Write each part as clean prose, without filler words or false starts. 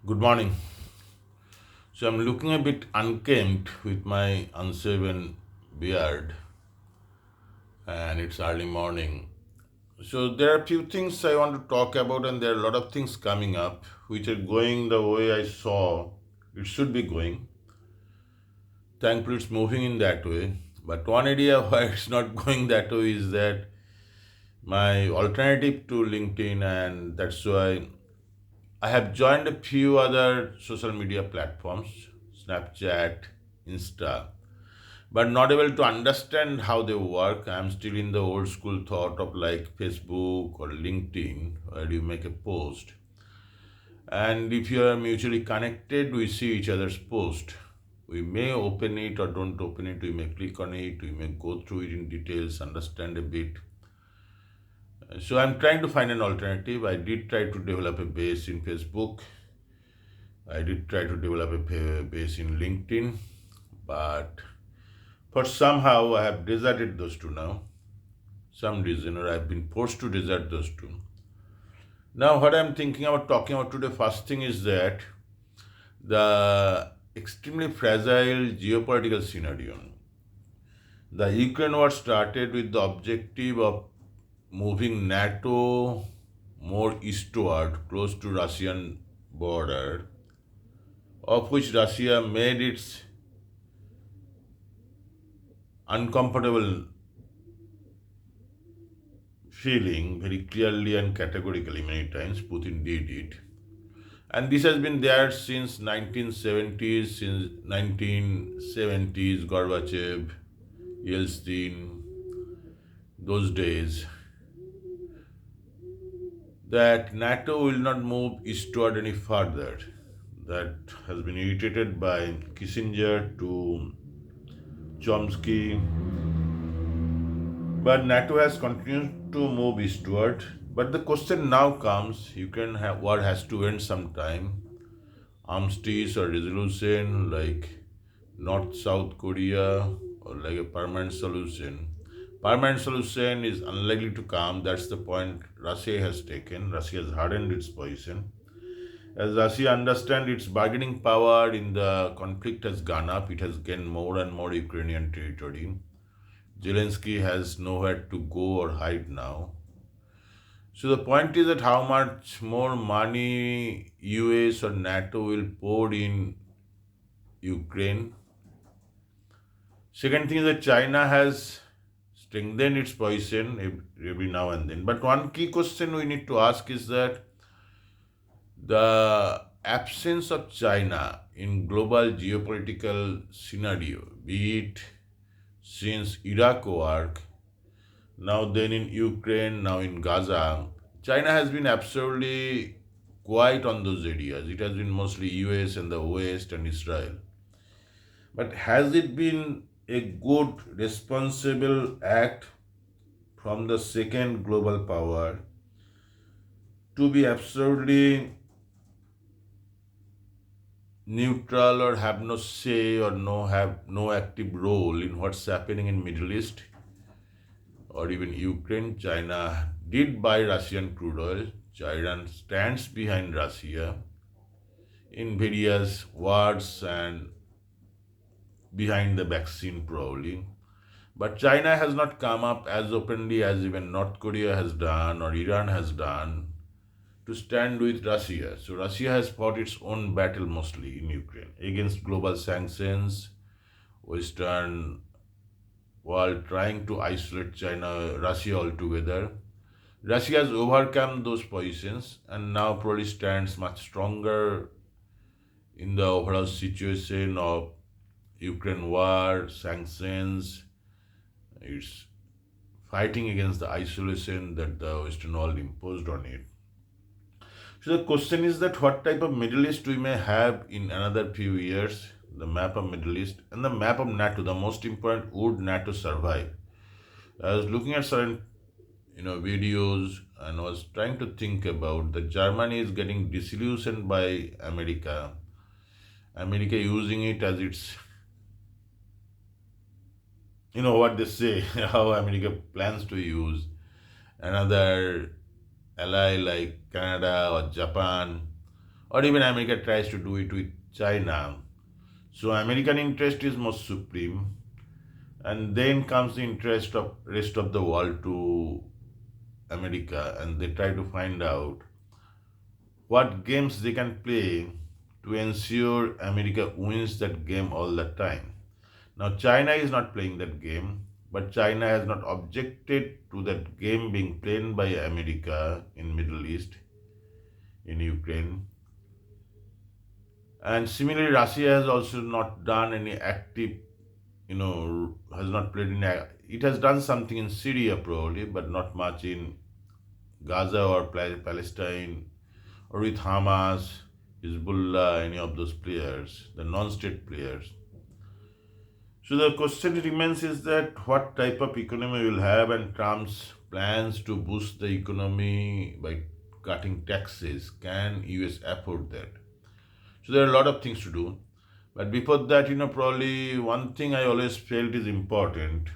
Good morning. So I'm looking a bit unkempt with my unshaven beard, and it's early morning. So there are a few things I want to talk about, and there are a lot of things coming up which are going the way I saw it should be going. Thankfully, it's moving in that way. But one area why it's not going that way is that my alternative to LinkedIn, and that's why I have joined a few other social media platforms, Snapchat, Insta, but not able to understand how they work. I'm still in the old school thought of like Facebook or LinkedIn, where you make a post. And if you are mutually connected, we see each other's post. We may open it or don't open it, we may click on it, we may go through it in details, understand a bit. So I'm trying to find an alternative. I did try to develop a base in Facebook. I did try to develop a base in LinkedIn, but for somehow I have deserted those two now. Some reason, or I've been forced to desert those two. Now, what I'm thinking about talking about today, first thing is that the extremely fragile geopolitical scenario. The Ukraine war started with the objective of moving NATO more eastward, close to Russian border, of which Russia made its uncomfortable feeling very clearly and categorically many times. Putin did it. And this has been there since 1970s, Gorbachev, Yeltsin, those days, that NATO will not move eastward any further. That has been irritated by Kissinger to Chomsky, but NATO has continued to move eastward. But the question now comes: war has to end sometime. Armistice or resolution like North South Korea, or like a permanent solution. Permanent solution is unlikely to come. That's the point Russia has taken. Russia has hardened its position. As Russia understands its bargaining power in the conflict has gone up, it has gained more and more Ukrainian territory. Zelensky has nowhere to go or hide now. So the point is that how much more money US or NATO will pour in Ukraine. Second thing is that China has strengthened its position every now and then. But one key question we need to ask is that the absence of China in global geopolitical scenario, be it since Iraq war, now then in Ukraine, now in Gaza, China has been absolutely quiet on those areas. It has been mostly US and the West and Israel. But has it been a good, responsible act from the second global power to be absolutely neutral or have no say or have no active role in what's happening in Middle East or even Ukraine? China did buy Russian crude oil. China stands behind Russia in various wars and behind the vaccine probably. But China has not come up as openly as even North Korea has done or Iran has done to stand with Russia. So Russia has fought its own battle mostly in Ukraine against global sanctions, Western world trying to isolate China, Russia altogether. Russia has overcome those positions and now probably stands much stronger in the overall situation of Ukraine war, sanctions. It's fighting against the isolation that the Western world imposed on it. So the question is that what type of Middle East we may have in another few years, the map of Middle East and the map of NATO, the most important, would NATO survive? I was looking at certain videos and was trying to think about that Germany is getting disillusioned by America. America using it as its, what they say, how America plans to use another ally like Canada or Japan or even America tries to do it with China. So American interest is most supreme, and then comes the interest of rest of the world to America, and they try to find out what games they can play to ensure America wins that game all the time. Now China is not playing that game, but China has not objected to that game being played by America in Middle East, in Ukraine. And similarly, Russia has also not done any active, has not played in. It has done something in Syria probably, but not much in Gaza or Palestine or with Hamas, Hezbollah, any of those players, the non-state players. So the question remains is that what type of economy we'll have, and Trump's plans to boost the economy by cutting taxes. Can US afford that? So there are a lot of things to do. But before that, probably one thing I always felt is important.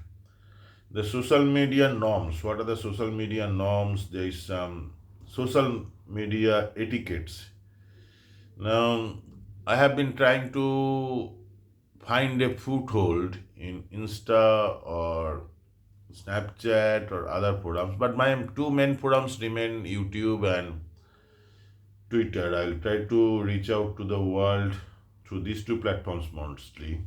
The social media norms. What are the social media norms? There is some social media etiquettes. Now, I have been trying to find a foothold in Insta or Snapchat or other forums, but my two main forums remain YouTube and Twitter. I'll try to reach out to the world through these two platforms mostly.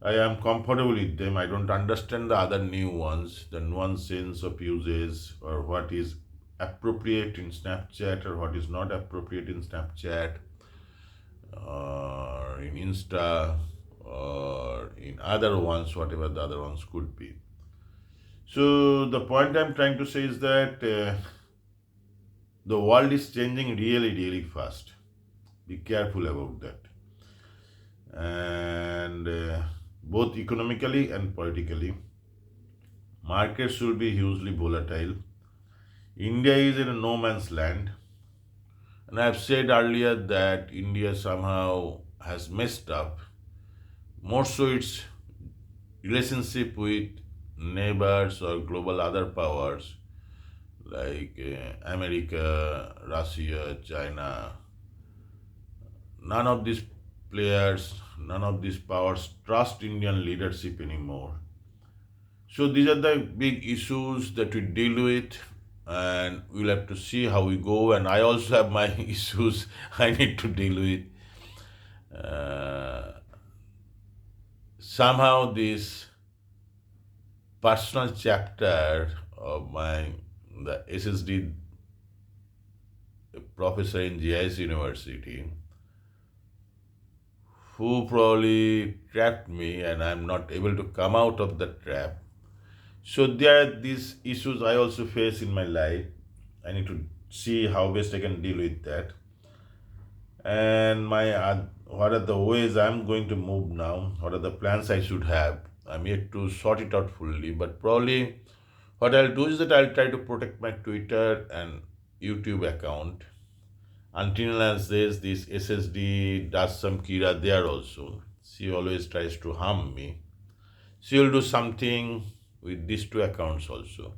I am comfortable with them. I don't understand the other new ones, the nuances of uses, or what is appropriate in Snapchat or what is not appropriate in Snapchat or in Insta or in other ones, whatever the other ones could be. So the point I'm trying to say is that the world is changing really, really fast. Be careful about that. And both economically and politically, markets will be hugely volatile. India is in a no man's land. And I've said earlier that India somehow has messed up, more so its relationship with neighbors or global other powers like America, Russia, China. None of these players, none of these powers trust Indian leadership anymore. So these are the big issues that we deal with, and we'll have to see how we go. And I also have my issues I need to deal with. Uh, Somehow this personal chapter of the SSD professor in GIS University, who probably trapped me and I'm not able to come out of the trap. So there are these issues I also face in my life. I need to see how best I can deal with that. And what are the ways I'm going to move now? What are the plans I should have? I'm yet to sort it out fully, but probably what I'll do is that I'll try to protect my Twitter and YouTube account until as this SSD does some Kira there also. She always tries to harm me. She will do something with these two accounts also.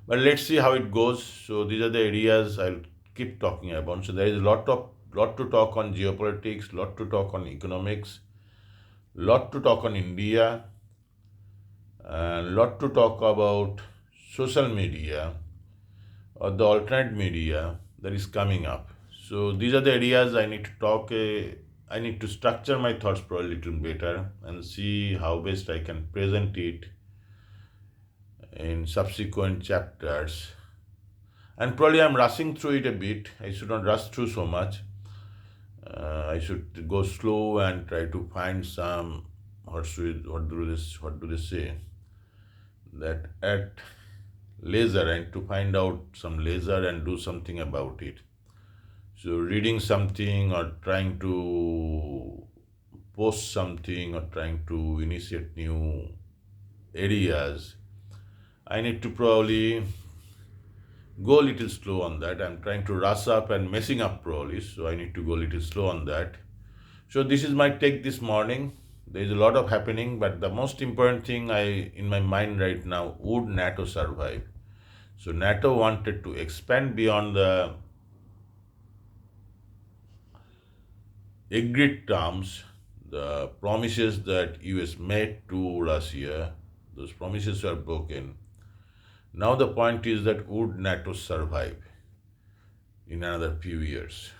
But let's see how it goes. So these are the areas I'll keep talking about. So there is a lot to talk on geopolitics, lot to talk on economics, lot to talk on India, and lot to talk about social media or the alternate media that is coming up. So these are the areas I need to talk. I need to structure my thoughts for a little better and see how best I can present it in subsequent chapters. And probably I'm rushing through it a bit. I should not rush through so much. I should go slow and try to find some what do they say, that at laser and to find out some laser and do something about it. So reading something or trying to post something or trying to initiate new areas, I need to probably go a little slow on that. I'm trying to rush up and messing up probably, so I need to go a little slow on that. So this is my take this morning. There is a lot of happening, but the most important thing in my mind right now, would NATO survive? So NATO wanted to expand beyond the agreed terms, the promises that US made to Russia, those promises were broken. Now the point is that would NATO survive in another few years?